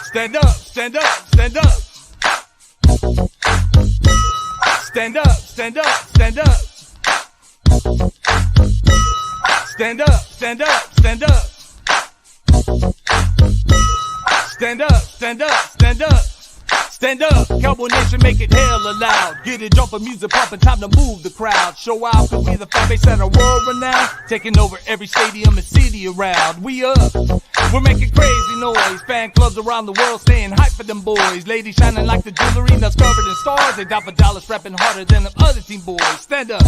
Stand up, stand up, stand up. Stand up, stand up, stand up. Stand up, stand up, stand up. Stand up, stand up, stand up. Stand up, Cowboy Nation, make it hella loud. Get it jumping, music pumping, time to move the crowd. Show out, cause we the fan base that are world renowned. Taking over every stadium and city around. We up, we're making crazy noise. Fan clubs around the world staying hype for them boys. Ladies shining like the jewelry that's covered in stars. They die for dollars, rapping harder than them other team boys. Stand up,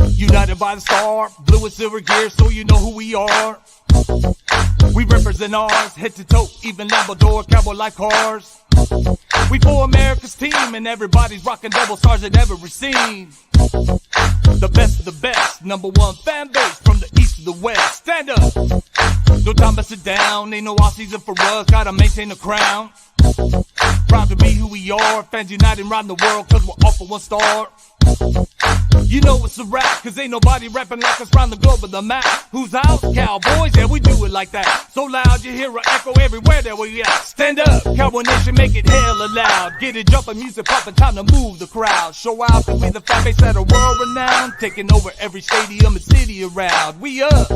united by the star. Blue and silver gear, so you know who we are. We represent ours, head to toe, even Lambo door, cowboy like cars. We for America's team, and everybody's rocking double stars they've ever seen. The best of the best, number one fan base from the east to the west. Stand up, no time to sit down, ain't no off season for us, gotta maintain the crown. Proud to be who we are, fans united around the world, cause we're all for one star. You know it's a rap, cause ain't nobody rapping like us round the globe of the map. Who's house? Cowboys, yeah, we do it like that. So loud you hear an echo everywhere that we at. Stand up, Cowboy Nation, make it hella loud. Get it jumping, music popping, time to move the crowd. Show out that we the fan base that are world renowned. Taking over every stadium and city around. We up,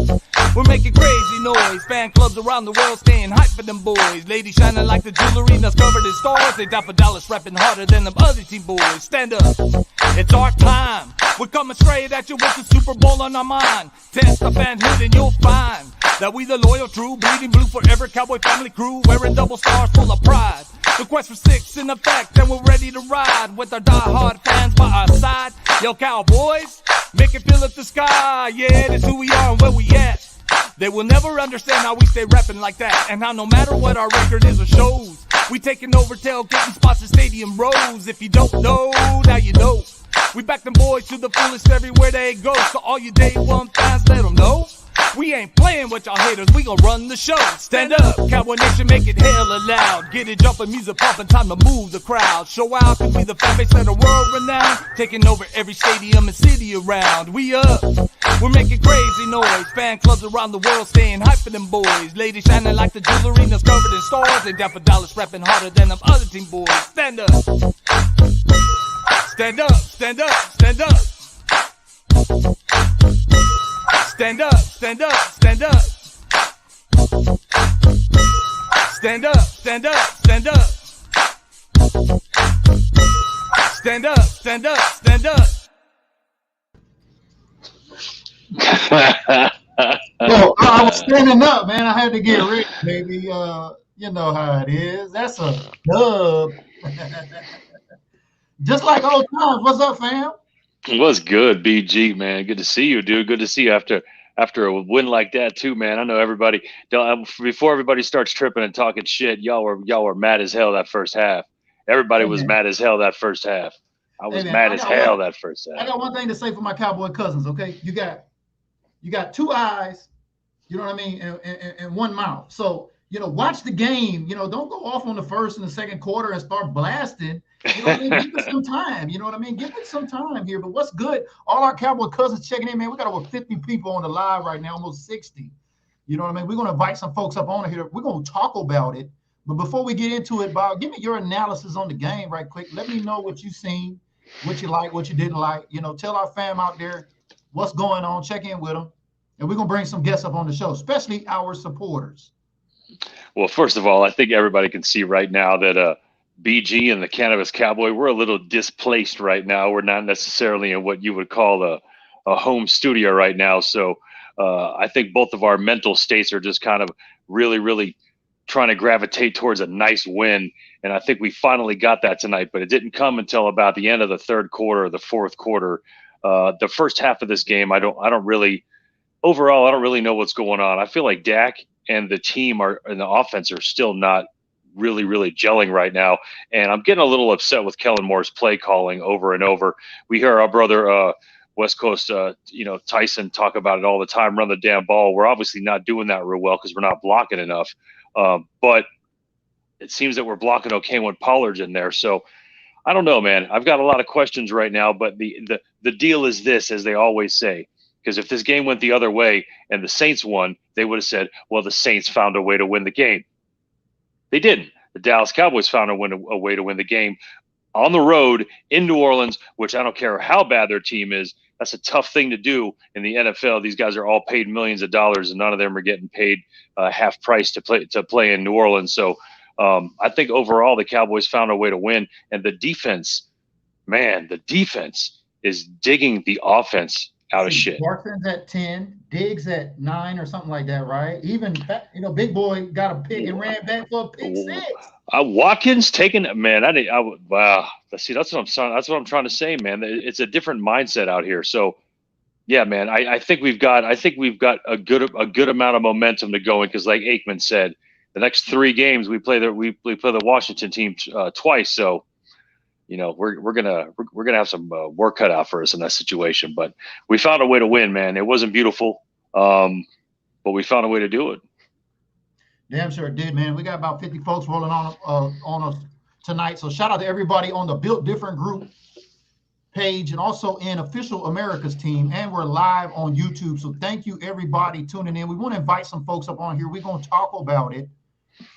we're making crazy noise. Fan clubs around the world staying hype for them boys. Ladies shining like the jewelry that's covered in stars. They die for dollars, rapping harder than them other team boys. Stand up, it's our time. We're coming straight at you with the Super Bowl on our mind. Test the fanhood and you'll find that we the loyal, true, bleeding blue forever Cowboy family crew, wearing double stars full of pride. The quest for six in effect, and we're ready to ride with our die-hard fans by our side. Yo, Cowboys, make it feel up the sky. Yeah, that's who we are and where we at. They will never understand how we stay rapping like that, and how no matter what our record is or shows, we taking over tailgating spots in stadium rows. If you don't know, now you know. We back them boys to the fullest everywhere they go. So all you day one fans, let them know we ain't playing with y'all haters, we gon' run the show. Stand up, Cowboy Nation, make it hella loud. Get it jumping, music pumping, time to move the crowd. Show out, cause we the fan base that are world renowned. Taking over every stadium and city around. We up, we're making crazy noise. Fan clubs around the world staying hype for them boys. Ladies shining like the jewelry that's covered in stars. They down for dollars, rapping harder than them other team boys. Stand up, stand up, stand up, stand up. Stand up, stand up, stand up. Stand up, stand up, stand up. Stand up, stand up, stand up. Yo, I was standing up, man. I had to get ready, baby. You know how it is. That's a dub. Just like old times. What's up, fam? What's good, BG, man? Good to see you, dude. Good to see you after a win like that too, man. I know everybody. Before everybody starts tripping and talking shit, y'all were mad as hell that first half. Everybody was mad as hell that first half. I was mad as hell that first half. I got one thing to say for my Cowboy cousins. Okay, you got two eyes, you know what I mean, and one mouth. So watch the game. Don't go off on the first and the second quarter and start blasting. You know what I mean? Give it some time. You know what I mean? Give it some time here. But what's good? All our Cowboy cousins checking in, man. We got over 50 people on the live right now, almost 60. You know what I mean? We're going to invite some folks up on here. We're going to talk about it. But before we get into it, Bob, give me your analysis on the game right quick. Let me know what you've seen, what you like, what you didn't like. Tell our fam out there what's going on. Check in with them. And we're going to bring some guests up on the show, especially our supporters. Well, first of all, I think everybody can see right now that BG and the Cannabis Cowboy, we're a little displaced right now. We're not necessarily in what you would call a home studio right now. So I think both of our mental states are just kind of really, really trying to gravitate towards a nice win. And I think we finally got that tonight, but it didn't come until about the end of the third quarter, or the fourth quarter. The first half of this game, I don't really know what's going on. I feel like Dak and the team and the offense are still not really, really gelling right now. And I'm getting a little upset with Kellen Moore's play calling over and over. We hear our brother West Coast, Tyson talk about it all the time, run the damn ball. We're obviously not doing that real well because we're not blocking enough. But it seems that we're blocking okay when Pollard's in there. So I don't know, man. I've got a lot of questions right now, but the deal is this, as they always say, Because if this game went the other way and the Saints won, they would have said, well, the Saints found a way to win the game. They didn't. The Dallas Cowboys found a way to win the game on the road in New Orleans, which I don't care how bad their team is. That's a tough thing to do in the NFL. These guys are all paid millions of dollars, and none of them are getting paid half price to play in New Orleans. So I think overall the Cowboys found a way to win. And the defense, man, the defense is digging the offense out of shit. Watson's at 10, Diggs at 9 or something like that, right? Even, Big Boy got a pick and ran back for a pick 6. Watkins taking, man, wow. See, that's what I'm trying to say, man. It's a different mindset out here. So, yeah, man, I think we've got a good amount of momentum to go in, because, like Aikman said, the next 3 games we play the Washington team twice. So, we're gonna have some work cut out for us in that situation. But we found a way to win, man. It wasn't beautiful, but we found a way to do it. Damn sure it did, man. We got about 50 folks rolling on us tonight. So shout out to everybody on the Built Different group page and also in Official America's team. And we're live on YouTube. So thank you, everybody, tuning in. We want to invite some folks up on here. We're going to talk about it.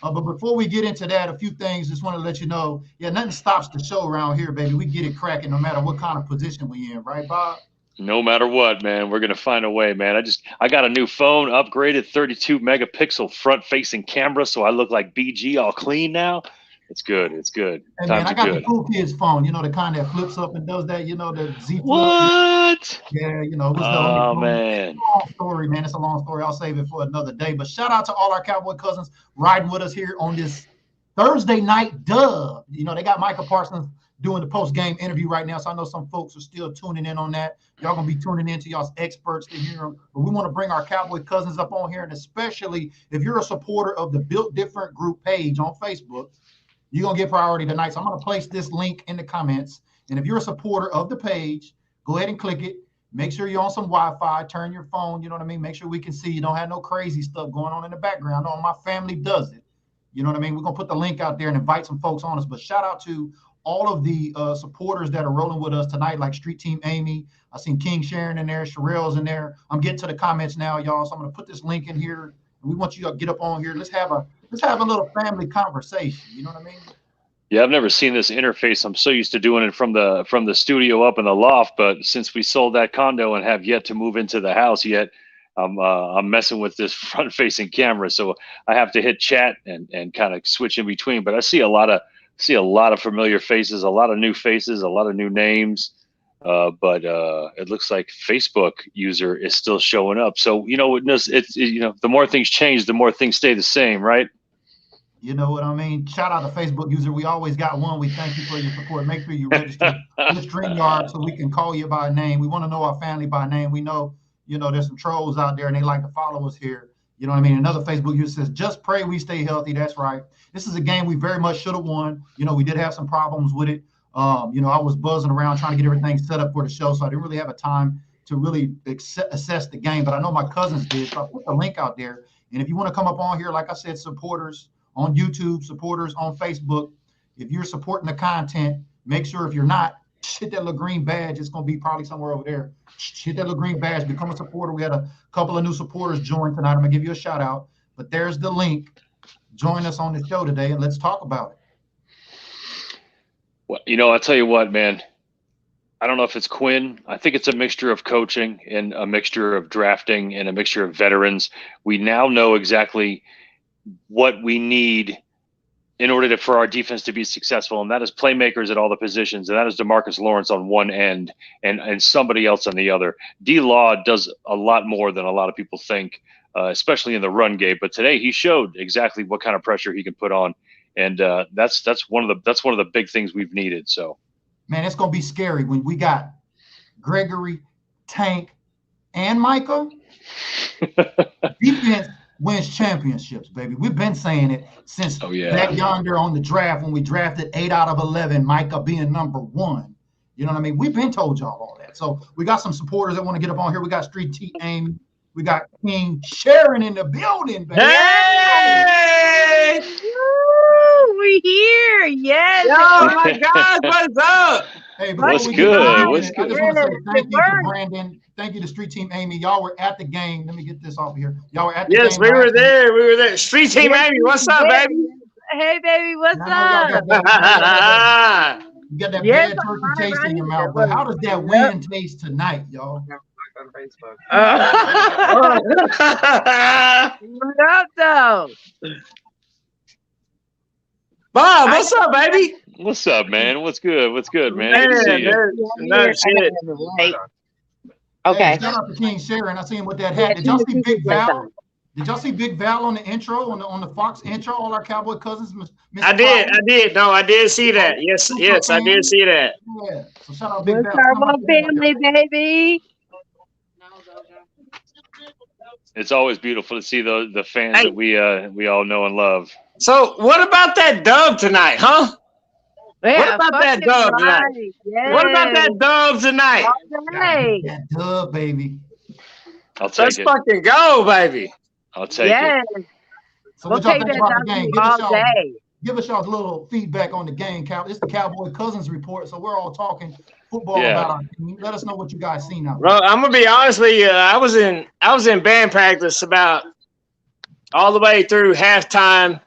But before we get into that, a few things, just want to let you know, nothing stops the show around here, baby. We get it cracking no matter what kind of position we in, right, Bob? No matter what, man, we're going to find a way, man. I got a new phone, upgraded 32 megapixel front-facing camera, so I look like BG all clean now. It's good. It's good. Hey, man, I got the cool kids phone, the kind that flips up and does that, the Z Flip. What? Yeah, it was man. It's a long story, man. It's a long story. I'll save it for another day. But shout out to all our Cowboy cousins riding with us here on this Thursday night dub. They got Micah Parsons doing the post-game interview right now, so I know some folks are still tuning in on that. Y'all going to be tuning in to y'all's experts to hear them. But we want to bring our Cowboy cousins up on here, and especially if you're a supporter of the Built Different group page on Facebook, you're going to get priority tonight. So I'm going to place this link in the comments. And if you're a supporter of the page, go ahead and click it. Make sure you're on some Wi-Fi. Turn your phone, Make sure we can see you. Don't have no crazy stuff going on in the background. I know my family does it. You know what I mean? We're going to put the link out there and invite some folks on us. But shout out to all of the supporters that are rolling with us tonight, like Street Team Amy. I seen King Sharon in there. Sherelle's in there. I'm getting to the comments now, y'all. So I'm going to put this link in here. We want you to get up on here. Let's have a little family conversation. You know what I mean? Yeah, I've never seen this interface. I'm so used to doing it from the studio up in the loft, but since we sold that condo and have yet to move into the house yet, I'm messing with this front-facing camera. So I have to hit chat and kind of switch in between. But I see a lot of familiar faces, a lot of new faces, a lot of new names. But it looks like Facebook user is still showing up. So the more things change, the more things stay the same, right? You know what I mean? Shout out to Facebook user. We always got one. We thank you for your support. Make sure you register with StreamYard so we can call you by name. We want to know our family by name. We know, there's some trolls out there and they like to follow us here. You know what I mean? Another Facebook user says, just pray we stay healthy. That's right. This is a game we very much should have won. We did have some problems with it. I was buzzing around trying to get everything set up for the show, so I didn't really have a time to really assess the game. But I know my cousins did, so I put the link out there. And if you want to come up on here, like I said, supporters on YouTube, supporters on Facebook, if you're supporting the content, make sure if you're not, hit that little green badge. It's going to be probably somewhere over there. Hit that little green badge, become a supporter. We had a couple of new supporters join tonight. I'm going to give you a shout out, but there's the link. Join us on the show today and let's talk about it. Well, I'll tell you what, man, I don't know if it's Quinn. I think it's a mixture of coaching and a mixture of drafting and a mixture of veterans. We now know exactly what we need in order for our defense to be successful, and that is playmakers at all the positions, and that is DeMarcus Lawrence on one end and somebody else on the other. D-Law does a lot more than a lot of people think, especially in the run game. But today he showed exactly what kind of pressure he can put on, and that's one of the big things we've needed. So, man, it's gonna be scary when we got Gregory, Tank, and Micah. Defense wins championships, baby. We've been saying it since that yonder on the draft when we drafted 8 out of 11, Micah being number 1. You know what I mean? We've been told y'all all that. So we got some supporters that want to get up on here. We got Street T Amy. We got King Sharon in the building, baby. Hey! we're here. Yes. Oh my God, what's up? Hey, before What's we get good? started, What's I good? just want to say Yes, thank it you to works. Brandon. Thank you to Street Team Amy. Y'all were at the game. Let me get this off here. Y'all were at the Yes, game we were last week. there. We were there. Street Team Yes, Amy, you what's up, did. baby? Hey, baby, what's And I know y'all up? got that. I know y'all got that. You got that Yes, bad I'm turkey live taste right in your here. mouth. But Look. how does that Yep. win taste tonight, y'all? What up, though? Bob, what's up, baby? What's up, man? What's good? What's good, man? Good to see Man, you. there's no shit. Right. Hey, Okay. shout out to King Sharon. I see him with that hat. Did y'all see Big Val? Did y'all see Big Val on the intro, on the Fox intro? All our Cowboy cousins. Mr. I did. Clyde? I did. No, I did see that. Yes, Super yes, I did fan. see that. Yeah. So shout out Big What's Val. up, Tell him my I said that. family, baby? It's always beautiful to see the fans Hey. that we all know and love. So, what about that dub tonight, huh? Yeah, What about that fucking dub tonight? right. Yes. What about that dub tonight? All right. That dub, baby. I'll Let's take it. fucking go, baby. I'll take Yes. it. So We'll what y'all take think that about the W game? all day. Give us y'all's little feedback on the game. It's the Cowboy Cousins report, so we're all talking football Yeah. about our team. Let us know what you guys seen out there. Bro, I'm gonna be honest with you. I was in band practice about all the way through halftime.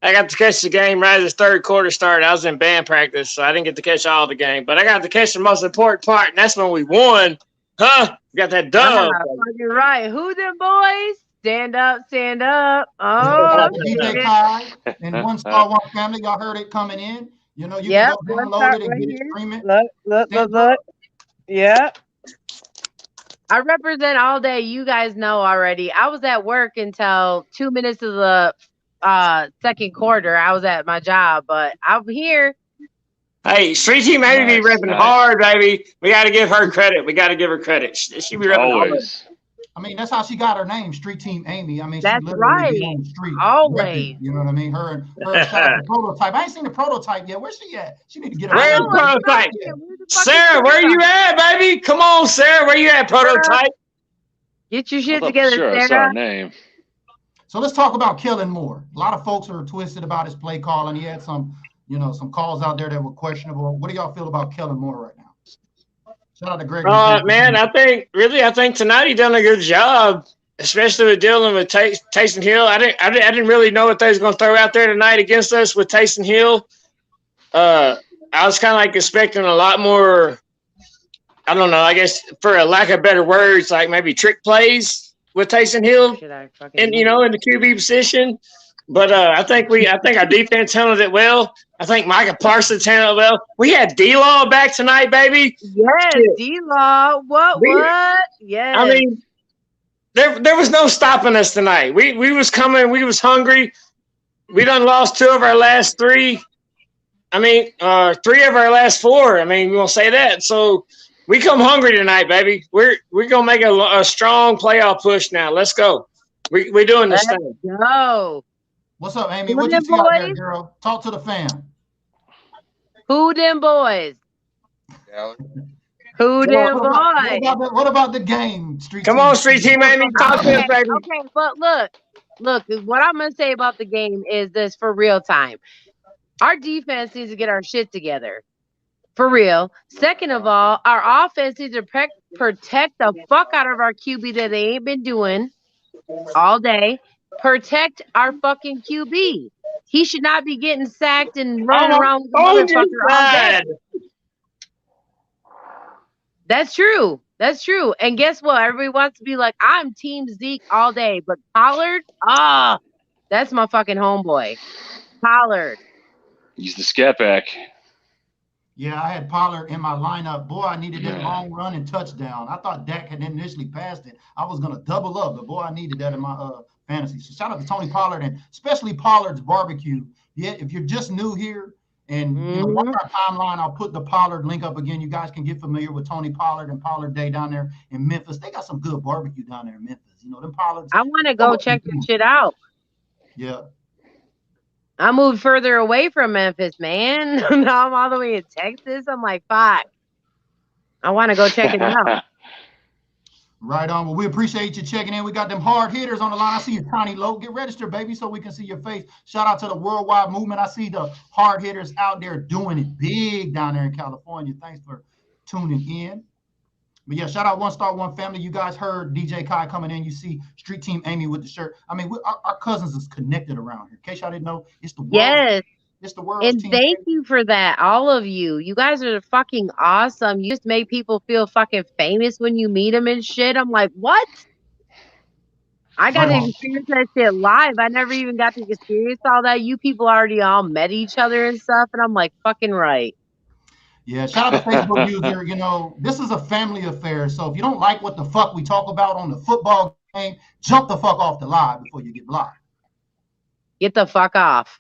I got to catch the game right as the third quarter started. I was in band practice, so I didn't get to catch all the game. But I got to catch the most important part, and that's when we won. Huh? We got that dub. Fucking right. Who them boys? Stand up, stand up. Oh, DJ shit. Kai and One Star One Family. Y'all heard it coming in. You know, you Yep. can go One download start it and right get it here. streaming. Look. Yep. I represent all day. You guys know already. I was at work until 2 minutes of the second quarter. I was at my job, but I'm here. Hey, Street Team Amy be Nice, repping nice. hard, baby. We got to give her credit. We got to give her credit. She be repping hard. Always. I mean, that's how she got her name, Street Team Amy. I mean, she That's literally right. be on the street. Always. repping, you know what I mean? Her shout out to Prototype. I ain't seen the Prototype yet. Where's she at? She need to get her. Where's I the know what's prototype? up here. Where's the fucking Sarah, where you prototype? at, baby? Come on, Sarah. Where you at, prototype? Get your I shit thought for together, sure I saw Sarah. her name. So let's talk about Kellen Moore. A lot of folks are twisted about his play call, and he had some calls out there that were questionable. What do y'all feel about Kellen Moore right now? Shout out to Greg. Man, I think tonight he done a good job, especially with dealing with Taysom Hill. I didn't really know what they was going to throw out there tonight against us with Taysom Hill. I was kind of like expecting a lot more. I don't know. I guess for a lack of better words, like maybe trick plays with Taysom Hill, and in the QB position. But I think our defense handled it well. I think Micah Parsons handled it well. We had D-Law back tonight, baby. Yes, D-Law. What? Yes. I mean, there was no stopping us tonight. We was coming. We was hungry. We done lost 2 of our last 3. I mean, 3 of our last 4. I mean, we won't say that. So we come hungry tonight, baby. We're gonna make a strong playoff push now. Let's go. We're doing this thing. Go. What's up, Amy? What you see out there, girl? Talk to the fam. Who them boys? Who them boys? What about the game, Street Come Team? on, Street Team, Amy. Talk to us, baby. Okay, but look, what I'm going to say about the game is this for real time. Our defense needs to get our shit together. For real. Second of all, our offense needs to protect the fuck out of our QB that they ain't been doing all day. Protect our fucking QB. He should not be getting sacked and running around with the motherfucker all day. That's true. That's true. And guess what? Everybody wants to be like, I'm Team Zeke all day. But Pollard, that's my fucking homeboy. Pollard. He's the scat back. Yeah, I had Pollard in my lineup. Boy, I needed that long run and touchdown. I thought Dak had initially passed it. I was going to double up, but boy, I needed that in my fantasy. So shout out to Tony Pollard and especially Pollard's barbecue. Yeah, if you're just new here and watch our timeline, I'll put the Pollard link up again. You guys can get familiar with Tony Pollard and Pollard Day down there in Memphis. They got some good barbecue down there in Memphis. You know, them Pollards. I want to go check that shit out. Yeah. I moved further away from Memphis, man. Now I'm all the way in Texas. I'm like, fuck. I want to go check it out. Right on. Well, we appreciate you checking in. We got them hard hitters on the line. I see you, Tiny Low. Get registered, baby, so we can see your face. Shout out to the worldwide movement. I see the hard hitters out there doing it big down there in California. Thanks for tuning in. But yeah, shout out One Star One Family. You guys heard DJ Kai coming in. You see Street Team Amy with the shirt. I mean, our cousins is connected around here. In case y'all didn't know, it's the world. Yes. It's the world's And team. thank you for that, all of you. You guys are fucking awesome. You just make people feel fucking famous when you meet them and shit. I'm like, what? I got to experience that shit live. I never even got to experience all that. You people already all met each other and stuff. And I'm like, fucking right. Yeah, shout out to Facebook user. You know, this is a family affair. So if you don't like what the fuck we talk about on the football game, jump the fuck off the live before you get blocked. Get the fuck off.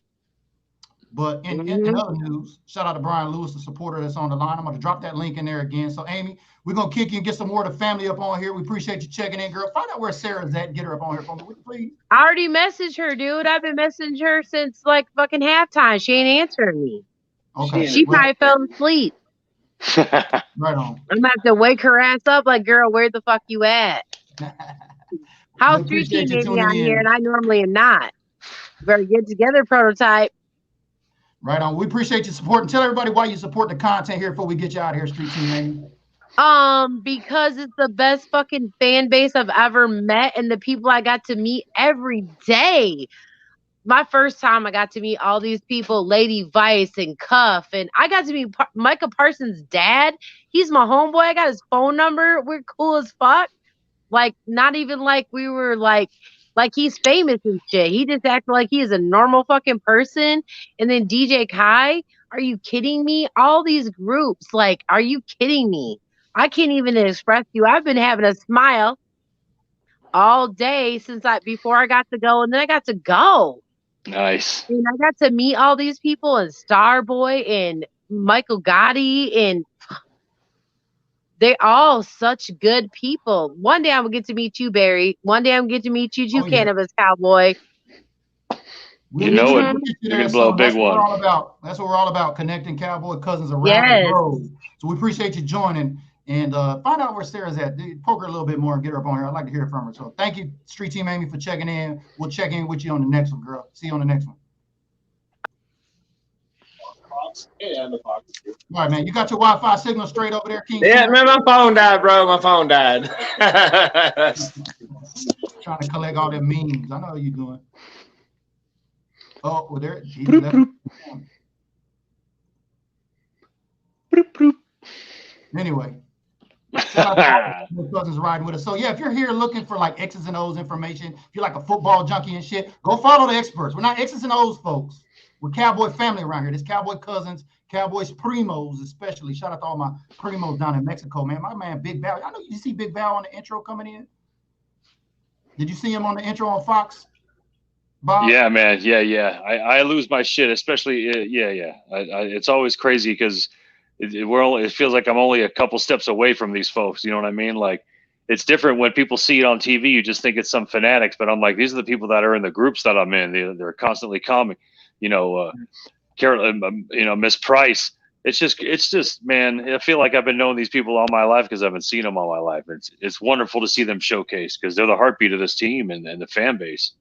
But in other news, shout out to Brian Lewis, the supporter that's on the line. I'm going to drop that link in there again. So, Amy, we're going to kick you and get some more of the family up on here. We appreciate you checking in, girl. Find out where Sarah's at and get her up on here for me, please. I already messaged her, dude. I've been messaging her since like fucking halftime. She ain't answering me. Okay. She probably fell asleep. Right on. I'm going to have to wake her ass up like, girl, where the fuck you at? How's Street Team maybe on here? And I normally am not. Better get together, prototype. Right on. We appreciate your support. And tell everybody why you support the content here before we get you out of here, Street Team Amy. Because it's the best fucking fan base I've ever met, and the people I got to meet every day. My first time I got to meet all these people, Lady Vice and Cuff, and I got to meet Micah Parsons' dad. He's my homeboy. I got his phone number. We're cool as fuck. Like, not even like we were like he's famous and shit. He just acted like he is a normal fucking person. And then DJ Kai, are you kidding me? All these groups, like, are you kidding me? I can't even express you. I've been having a smile all day before I got to go, and then I got to go. Nice. And I got to meet all these people, and Starboy and Michael Gotti, and they're all such good people. One day I'm going to get to meet you, Barry. One day I'm going to get to meet you too, Cannabis Cowboy. You know it. You're going to blow a big one. That's what we're all about, connecting Cowboy Cousins around the globe. So we appreciate you joining. And find out where Sarah's at. Poke her a little bit more and get her up on here. I'd like to hear from her. So thank you, Street Team Amy, for checking in. We'll check in with you on the next one, girl. See you on the next one. All right, man. You got your Wi-Fi signal straight over there, King? Yeah, man, my phone died, bro. My phone died. Trying to collect all them memes. I know how you're doing. Oh, well, there. Anyway. Cousins riding with us. So yeah, if you're here looking for like X's and O's information, if you're like a football junkie and shit, go follow the experts. We're not X's and O's folks. We're Cowboy family around here. This Cowboy Cousins, Cowboys Primos especially. Shout out to all my Primos down in Mexico, man. My man Big Val. I know you see Big Val on the intro coming in. Did you see him on the intro on Fox? Bob? Yeah, man. Yeah. I lose my shit, especially. It's always crazy because it feels like I'm only a couple steps away from these folks. You know what I mean? Like, it's different when people see it on TV. You just think it's some fanatics, but I'm like, these are the people that are in the groups that I'm in. They're constantly calming. Carol, Miss Price. It's just, man. I feel like I've been knowing these people all my life because I've been seeing them all my life. It's wonderful to see them showcase because they're the heartbeat of this team and the fan base.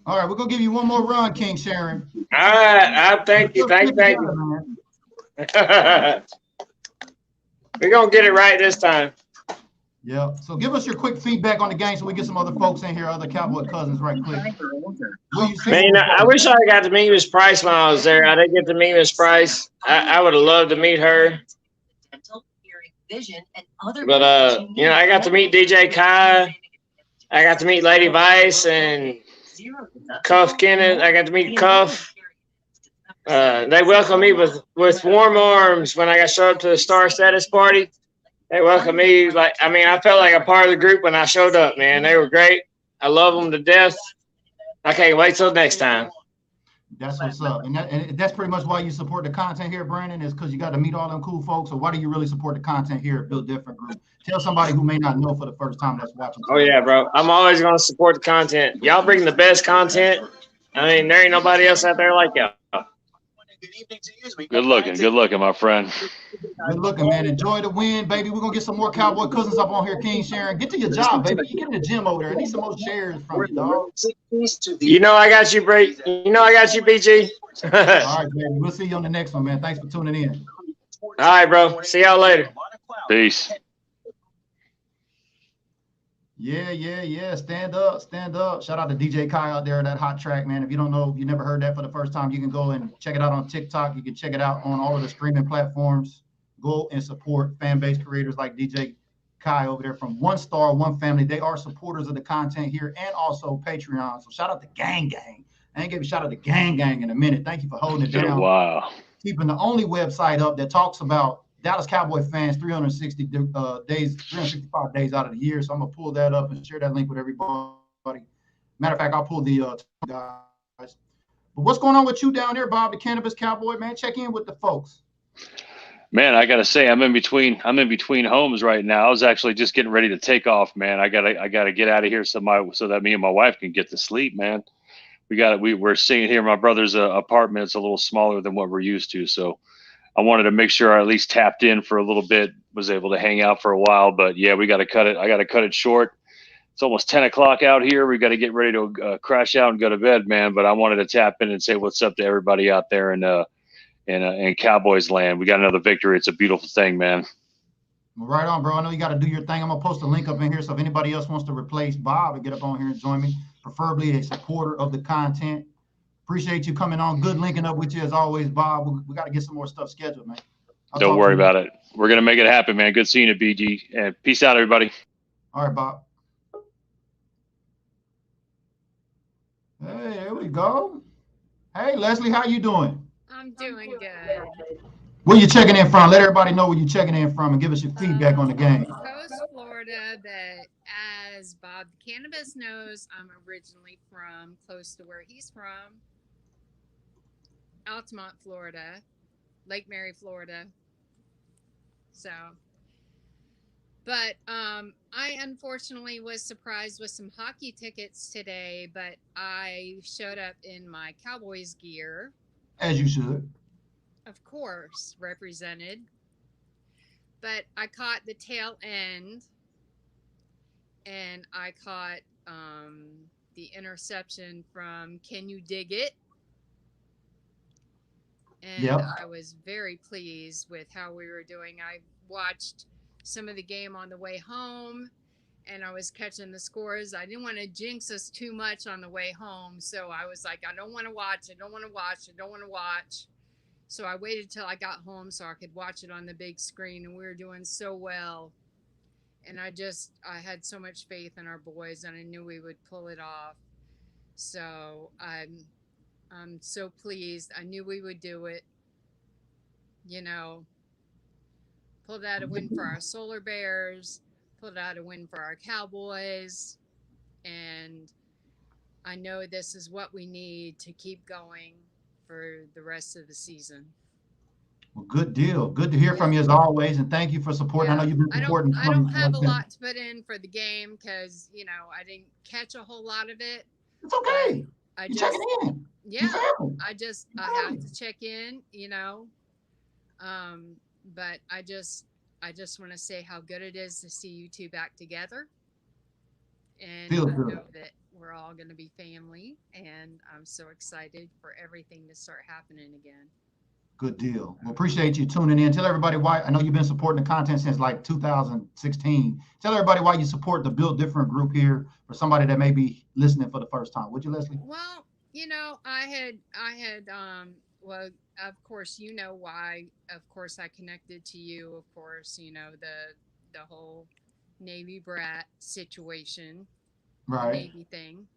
All right, we're gonna give you one more run, King Sharon. All right, thank you. We're gonna get it right this time. Yeah. So give us your quick feedback on the game so we get some other folks in here, other Cowboy Cousins, right quick. Man, I wish I got to meet Miss Price when I was there. I didn't get to meet Miss Price. I would have loved to meet her. But I got to meet DJ Kai. I got to meet Lady Vice and Cuff Kenneth. I got to meet Cuff. They welcomed me with warm arms when I showed up to the Star Status party. They welcomed me I felt like a part of the group when I showed up, man. They were great. I love them to death. I can't wait till next time. That's what's up. And that's pretty much why you support the content here, Brandon, is because you got to meet all them cool folks. So why do you really support the content here at Built Different Group? Tell somebody who may not know for the first time that's watching. Oh, yeah, bro. I'm always going to support the content. Y'all bring the best content. I mean, there ain't nobody else out there like y'all. Good looking, my friend. Good looking, man. Enjoy the win, baby. We're gonna get some more Cowboy Cousins up on here, King Sharon. Get to your job, baby. You get in the gym over there. I need some more shares from you, dog. You know I got you, Brady. You know I got you, BG. All right, baby. We'll see you on the next one, man. Thanks for tuning in. All right, bro. See y'all later. Peace. Yeah. Stand up. Shout out to DJ Kai out there, that hot track, man. If you don't know, if you never heard that for the first time, you can go and check it out on TikTok. You can check it out on all of the streaming platforms. Go and support fan base creators like DJ Kai over there from One Star, One Family. They are supporters of the content here and also Patreon. So shout out to Gang. I ain't giving a shout out to Gang in a minute. Thank you for holding it down. Wow. Keeping the only website up that talks about Dallas Cowboy fans 365 days out of the year. So I'm gonna pull that up and share that link with everybody. Matter of fact, I'll pull the guys. But what's going on with you down there, Bob, the Cannabis Cowboy, man? Check in with the folks. Man, I gotta say, I'm in between homes right now. I was actually just getting ready to take off, man. I gotta get out of here so that me and my wife can get to sleep, man. We're staying here. My brother's apartment. It's a little smaller than what we're used to, so I wanted to make sure I at least tapped in for a little bit, was able to hang out for a while. But yeah, we got to cut it. I got to cut it short. It's almost 10 o'clock out here. We got to get ready to crash out and go to bed, man. But I wanted to tap in and say what's up to everybody out there in Cowboys land. We got another victory. It's a beautiful thing, man. Right on, bro. I know you got to do your thing. I'm going to post a link up in here. So if anybody else wants to replace Bob and get up on here and join me, preferably a supporter of the content. Appreciate you coming on. Good linking up with you as always, Bob. We got to get some more stuff scheduled, man. Don't worry about it. We're going to make it happen, man. Good seeing you, BG. And peace out, everybody. All right, Bob. Hey, there we go. Hey, Leslie, how you doing? I'm doing good. Where you checking in from? Let everybody know where you're checking in from and give us your feedback on the game. Coast, Florida, but as Bob the Cannabis knows, I'm originally from close to where he's from. Altamont, Florida, Lake Mary, Florida. So, but I unfortunately was surprised with some hockey tickets today, but I showed up in my Cowboys gear. As you should. Of course, represented. But I caught the tail end, and I caught the interception from Can You Dig It? And yep. I was very pleased with how we were doing. I watched some of the game on the way home, and I was catching the scores. I didn't want to jinx us too much on the way home, so I was like, I don't want to watch. So I waited till I got home so I could watch it on the big screen, and we were doing so well. And I had so much faith in our boys, and I knew we would pull it off. So I'm so pleased. I knew we would do it. You know, pulled out a win for our Solar Bears, pulled out a win for our Cowboys, and I know this is what we need to keep going for the rest of the season. Well, good deal. Good to hear from you as always, and thank you for supporting. Yeah. I know you've been supporting. I don't have a lot to put in for the game because, you know, I didn't catch a whole lot of it. It's okay. I check it in. Yeah, I have to check in, you know. But I just want to say how good it is to see you two back together. And Feels I good. know that we're all going to be family, and I'm so excited for everything to start happening again. Good deal. Well, appreciate you tuning in. Tell everybody why. I know you've been supporting the content since like 2016. Tell everybody why you support the Build Different group here for somebody that may be listening for the first time. Would you, Leslie? Well, you know, I had well, of course, you know why. Of course, I connected to you. Of course, you know, the whole Navy brat situation, right? Navy thing,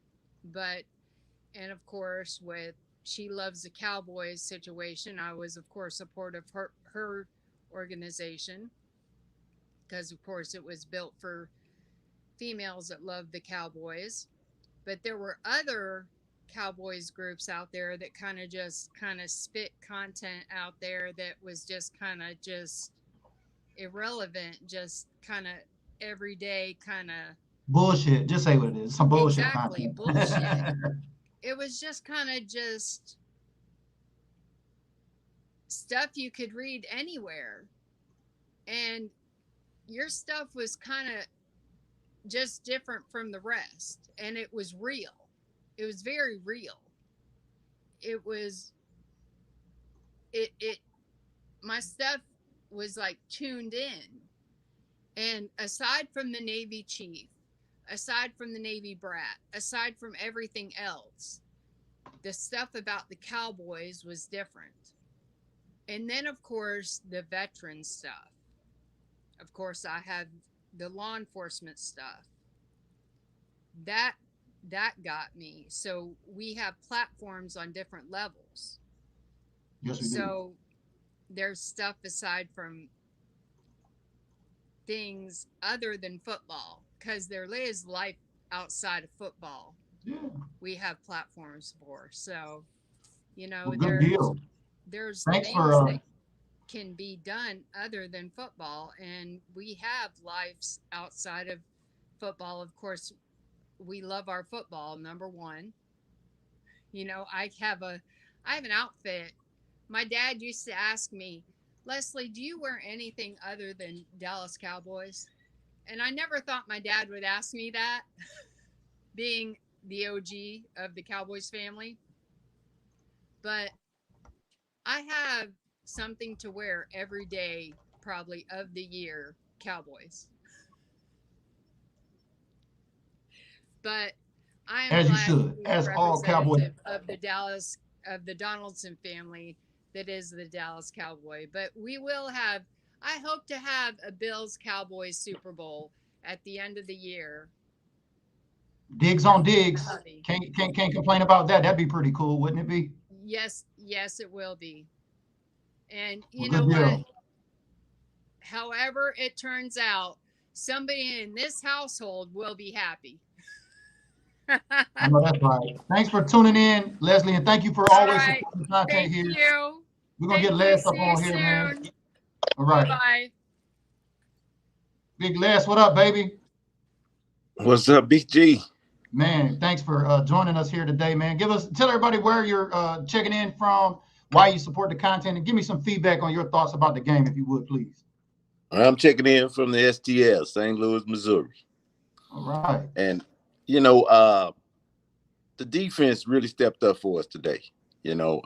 and of course with She Loves the Cowboys situation, I was of course supportive of her organization because of course it was built for females that love the Cowboys, but there were other Cowboys groups out there that kind of spit content out there that was just kind of just irrelevant, just kind of everyday kind of bullshit. Just say what it is. Some bullshit. Exactly, content. bullshit. It was just kind of just stuff you could read anywhere. And your stuff was kind of just different from the rest. And it was real. It was very real. It was, my stuff was like tuned in. And aside from the Navy chief, aside from the Navy brat, aside from everything else, the stuff about the Cowboys was different. And then, of course, the veteran stuff. Of course, I had the law enforcement stuff. That got me. So we have platforms on different levels. Yes, we so there's stuff aside from things other than football, because there is life outside of football. Yeah. We have platforms for. So, you know, Well, good deal. There's Thanks things for that can be done other than football, and we have lives outside of football. Of course, we love our football, number one. You know, I have an outfit. My dad used to ask me, Leslie, do you wear anything other than Dallas Cowboys? And I never thought my dad would ask me that, being the OG of the Cowboys family. But I have something to wear every day, probably of the year, Cowboys. But I am as you glad should, to be as all Cowboys. of the Donaldson family that is the Dallas Cowboy. But we will have, I hope to have a Bills Cowboys Super Bowl at the end of the year. Digs on digs. Can't complain about that. That'd be pretty cool, wouldn't it be? Yes, it will be. And you Well, know what? However it turns out, somebody in this household will be happy. I know that's right. Thanks for tuning in, Leslie, and thank you for always supporting the content Thank here. You. We're gonna get Les up on here, man. All right. Bye. Big Les, what up, baby? What's up, Big G? Man, thanks for joining us here today, man. Tell everybody where you're checking in from, why you support the content, and give me some feedback on your thoughts about the game, if you would, please. I'm checking in from the STL, St. Louis, Missouri. All right. And, you know, the defense really stepped up for us today, you know,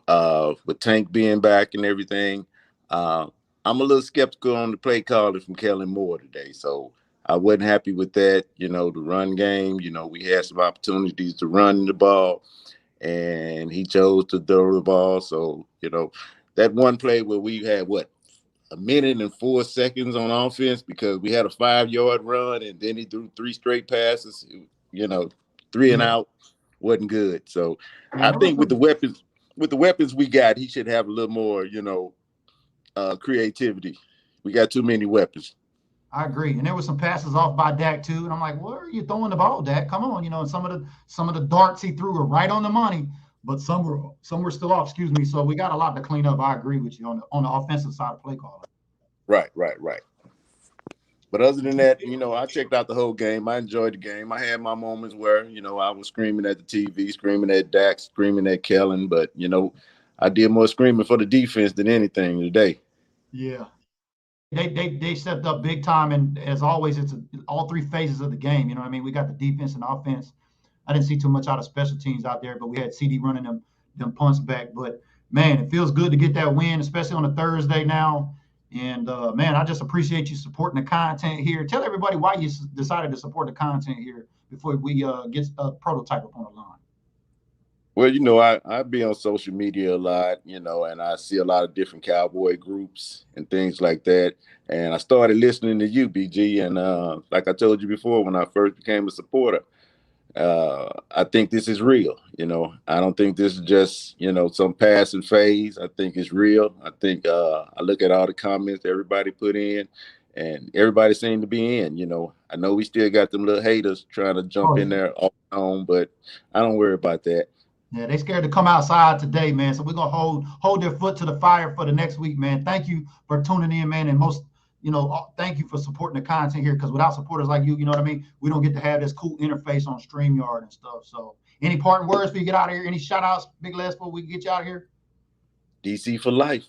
with Tank being back and everything. I'm a little skeptical on the play calling from Kellen Moore today. So I wasn't happy with that. You know, the run game, you know, we had some opportunities to run the ball, and he chose to throw the ball. So, you know, that one play where we had, a minute and 4 seconds on offense because we had a 5-yard run, and then he threw 3 straight passes, you know, 3 and out, wasn't good. So I think with the weapons we got, he should have a little more, you know, creativity. We got too many weapons. I agree. And there was some passes off by Dak too. And I'm like, where are you throwing the ball, Dak? Come on. You know, and some of the darts he threw were right on the money, but some were still off, excuse me. So we got a lot to clean up. I agree with you on the offensive side of play calling. Right. But other than that, you know, I checked out the whole game. I enjoyed the game. I had my moments where, you know, I was screaming at the TV, screaming at Dak, screaming at Kellen. But, you know, I did more screaming for the defense than anything today. Yeah. They stepped up big time. And as always, it's all 3 phases of the game. You know what I mean? We got the defense and offense. I didn't see too much out of special teams out there, but we had CD running them punts back. But, man, it feels good to get that win, especially on a Thursday now. And, man, I just appreciate you supporting the content here. Tell everybody why you decided to support the content here before we get a prototype up on the line. Well, you know, I be on social media a lot, you know, and I see a lot of different cowboy groups and things like that. And I started listening to you, BG. And like I told you before, when I first became a supporter, I think this is real. You know, I don't think this is just, you know, some passing phase. I think it's real. I think I look at all the comments everybody put in, and everybody seemed to be in. You know, I know we still got them little haters trying to jump in there all on, but I don't worry about that. Yeah, they scared to come outside today, man. So we're gonna hold their foot to the fire for the next week, man. Thank you for tuning in, man, and thank you for supporting the content here. Because without supporters like you know what I mean, we don't get to have this cool interface on StreamYard and stuff. So, any parting words before you get out of here? Any shout outs, Big Les, before we get you out of here? DC for life.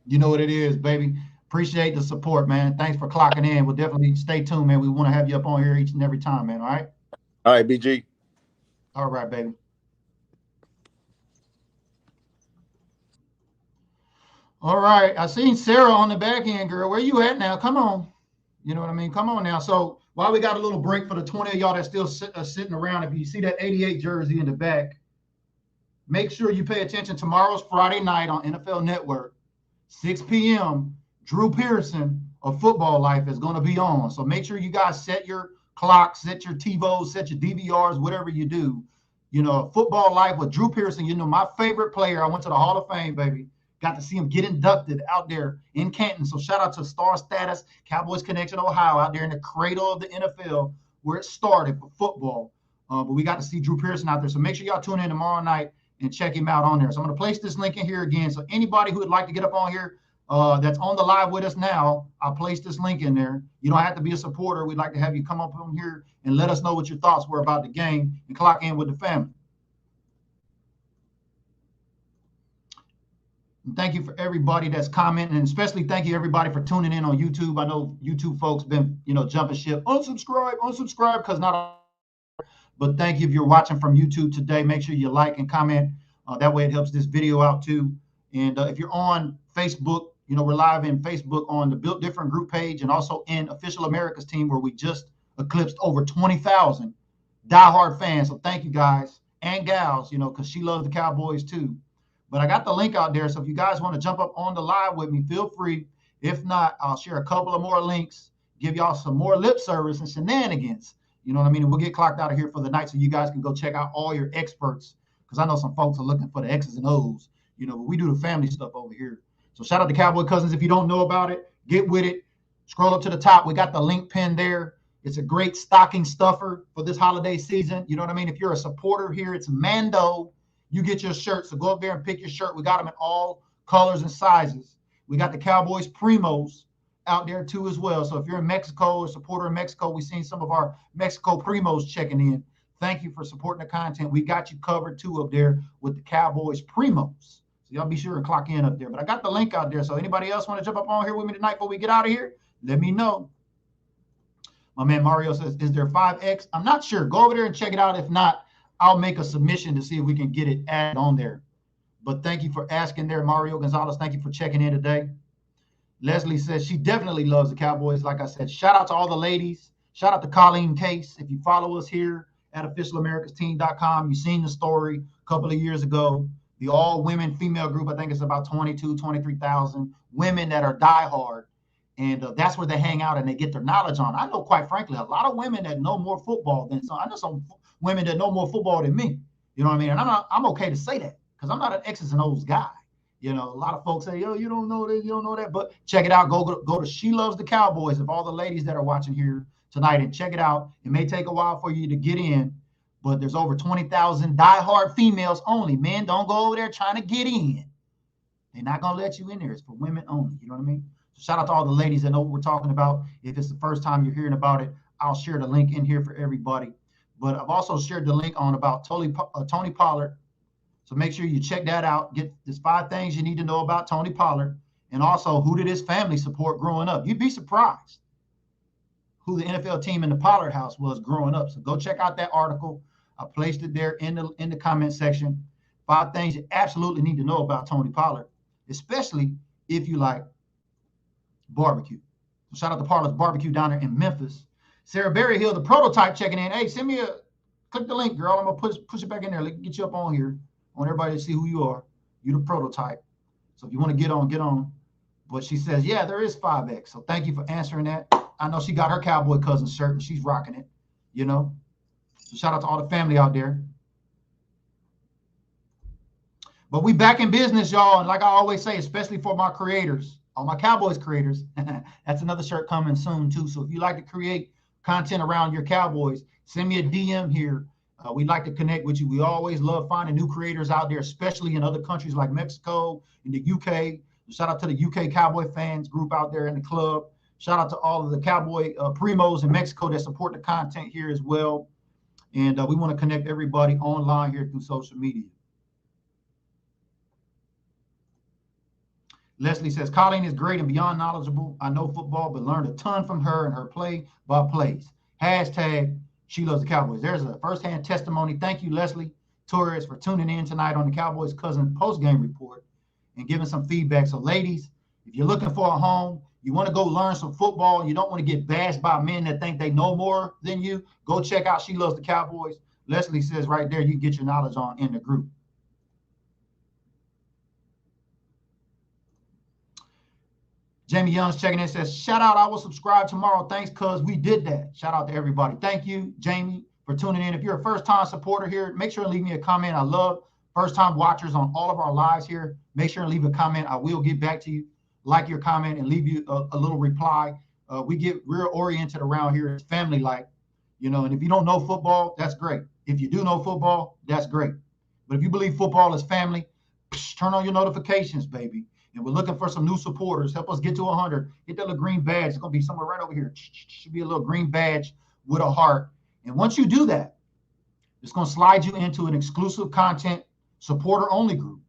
You know what it is, baby. Appreciate the support, man. Thanks for clocking in. We'll definitely stay tuned, man. We want to have you up on here each and every time, man. All right. All right, BG. All right, baby. All right. I seen Sarah on the back end, girl. Where you at now? Come on. You know what I mean? Come on now. So while we got a little break for the 20 of y'all that's still sitting around, if you see that 88 jersey in the back, make sure you pay attention. Tomorrow's Friday night on NFL Network, 6 p.m. Drew Pearson of Football Life is going to be on. So make sure you guys set your clocks, set your TiVos, set your DVRs, whatever you do. You know, Football Life with Drew Pearson, you know, my favorite player. I went to the Hall of Fame, baby. Got to see him get inducted out there in Canton. So shout out to Star Status, Cowboys Connection, Ohio, out there in the cradle of the NFL where it started for football. But we got to see Drew Pearson out there. So make sure y'all tune in tomorrow night and check him out on there. So I'm going to place this link in here again. So anybody who would like to get up on here that's on the live with us now, I'll place this link in there. You don't have to be a supporter. We'd like to have you come up on here and let us know what your thoughts were about the game and clock in with the family. And thank you for everybody that's commenting, and especially thank you everybody for tuning in on YouTube. I know YouTube folks been, you know, jumping ship. Unsubscribe, because not. But thank you if you're watching from YouTube today. Make sure you like and comment. That way it helps this video out too. And if you're on Facebook, you know, we're live in Facebook on the Built Different group page and also in Official America's team where we just eclipsed over 20,000 diehard fans. So thank you guys and gals, you know, because she loves the Cowboys too. But I got the link out there. So if you guys want to jump up on the live with me, feel free. If not, I'll share a couple of more links, give y'all some more lip service and shenanigans. You know what I mean? And we'll get clocked out of here for the night so you guys can go check out all your experts. Because I know some folks are looking for the X's and O's, you know, but we do the family stuff over here. So shout out to Cowboy Cousins. If you don't know about it, get with it. Scroll up to the top. We got the link pinned there. It's a great stocking stuffer for this holiday season. You know what I mean? If you're a supporter here, it's Mando. You get your shirt. So go up there and pick your shirt. We got them in all colors and sizes. We got the Cowboys Primos out there too as well. So if you're in Mexico, a supporter in Mexico, we've seen some of our Mexico Primos checking in. Thank you for supporting the content. We got you covered too up there with the Cowboys Primos. So y'all be sure and clock in up there. But I got the link out there. So anybody else want to jump up on here with me tonight before we get out of here? Let me know. My man Mario says, is there 5X? I'm not sure. Go over there and check it out. If not, I'll make a submission to see if we can get it added on there. But thank you for asking there, Mario Gonzalez. Thank you for checking in today. Leslie says she definitely loves the Cowboys. Like I said, shout out to all the ladies. Shout out to Colleen Case. If you follow us here at officialamericas.com, you've seen the story a couple of years ago. The all-women female group, I think it's about 23,000 women that are diehard. And that's where they hang out and they get their knowledge on. I know, quite frankly, a lot of women that know more football than some. I know some women that know more football than me. You know what I mean? And I'm okay to say that because I'm not an X's and O's guy. You know, a lot of folks say, yo, you don't know that, you don't know that. But check it out. Go to She Loves the Cowboys of all the ladies that are watching here tonight and check it out. It may take a while for you to get in, but there's over 20,000 diehard females only. Men, don't go over there trying to get in. They're not going to let you in there. It's for women only. You know what I mean? So shout out to all the ladies that know what we're talking about. If it's the first time you're hearing about it, I'll share the link in here for everybody. But I've also shared the link on about Tony Pollard. So make sure you check that out. Get there's 5 things you need to know about Tony Pollard. And also, who did his family support growing up? You'd be surprised who the NFL team in the Pollard house was growing up. So go check out that article. I placed it there in the comment section. 5 things you absolutely need to know about Tony Pollard, especially if you like barbecue. So shout out to Pollard's Barbecue down there in Memphis. Sarah Berryhill, the prototype, checking in. Hey, send me click the link, girl. I'm gonna push it back in there. Get you up on here. I want everybody to see who you are. You're the prototype. So if you want to get on. But she says, yeah, there is 5X. So thank you for answering that. I know she got her Cowboy Cousins shirt and she's rocking it, you know. So shout out to all the family out there. But we back in business, y'all. And like I always say, especially for my creators, all my Cowboys creators, that's another shirt coming soon too. So if you like to create content around your Cowboys, send me a DM here. We'd like to connect with you. We always love finding new creators out there, especially in other countries like Mexico, in the UK. Shout out to the UK Cowboy fans group out there in the club. Shout out to all of the Cowboy primos in Mexico that support the content here as well. And we want to connect everybody online here through social media. Leslie says, Colleen is great and beyond knowledgeable. I know football, but learned a ton from her and her play-by-plays. Hashtag she loves the Cowboys. There's a firsthand testimony. Thank you, Leslie Torres, for tuning in tonight on the Cowboys Cousins post-game report and giving some feedback. So, ladies, if you're looking for a home, you want to go learn some football, you don't want to get bashed by men that think they know more than you, go check out She Loves the Cowboys. Leslie says right there, you can get your knowledge on in the group. Jamie Young's checking in, says, shout out, I will subscribe tomorrow. Thanks, cuz we did that. Shout out to everybody. Thank you, Jamie, for tuning in. If you're a first-time supporter here, make sure and leave me a comment. I love first-time watchers on all of our lives here. Make sure and leave a comment. I will get back to you. Like your comment and leave you a little reply. We get real oriented around here. It's family-like, and if you don't know football, that's great. If you do know football, that's great. But if you believe football is family, turn on your notifications, baby. And we're looking for some new supporters. Help us get to 100. Hit that little green badge. It's going to be somewhere right over here. Should be a little green badge with a heart. And once you do that, it's going to slide you into an exclusive content supporter-only group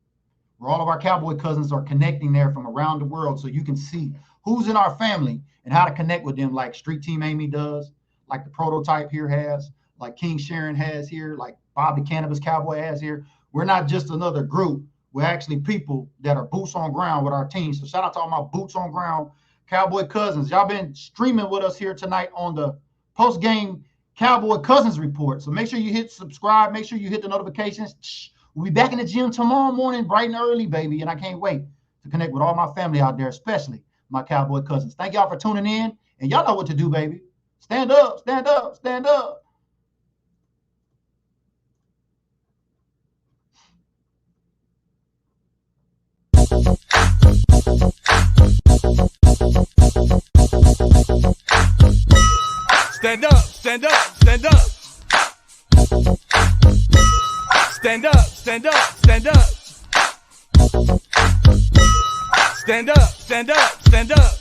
where all of our Cowboy cousins are connecting there from around the world, so you can see who's in our family and how to connect with them, like Street Team Amy does, like the Prototype here has, like King Sharon has here, like Bob the Cannabis Cowboy has here. We're not just another group. We're actually people that are boots on ground with our team. So shout out to all my boots on ground Cowboy cousins. Y'all been streaming with us here tonight on the post-game Cowboy Cousins report. So make sure you hit subscribe. Make sure you hit the notifications. We'll be back in the gym tomorrow morning, bright and early, baby. And I can't wait to connect with all my family out there, especially my Cowboy cousins. Thank y'all for tuning in. And y'all know what to do, baby. Stand up, stand up, stand up. Stand up, stand up, stand up. Stand up, stand up, stand up. Stand up, stand up, stand up.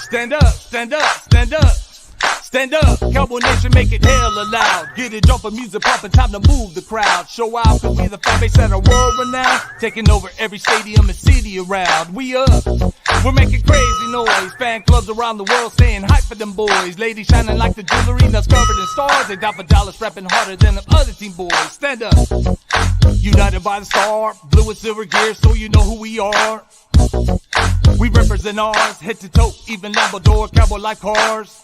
Stand up, stand up, stand up. Stand up, Cowboy Nation, make it hella loud. Get it jumping, music pumping, time to move the crowd. Show out, cause we the fan base that are world renowned. Taking over every stadium and city around. We up, we're making crazy noise. Fan clubs around the world saying hype for them boys. Ladies shining like the jewelry that's covered in stars. They $1 rapping harder than them other team boys. Stand up, united by the star. Blue and silver gear, so you know who we are. We represent ours, head to toe, even Lambo door, Cowboy like cars.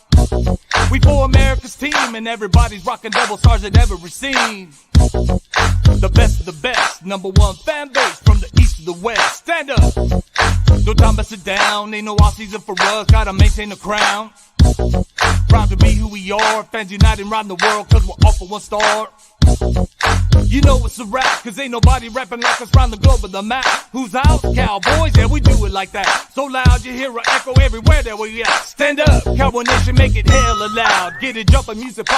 We for America's team, and everybody's rocking double stars they've ever seen. The best of the best, #1 fan base from the east to the west. Stand up, no time to sit down, ain't no off season for us, gotta maintain the crown. Proud to be who we are, fans united around the world, cause we're all for one star. You know it's a rap, cause ain't nobody rapping like us round the globe of the map. Who's out? Cowboys, yeah, we do it like that. So loud you hear an echo everywhere that we at. Stand up, Cowboy Nation, make it hella loud. Get it jumping, music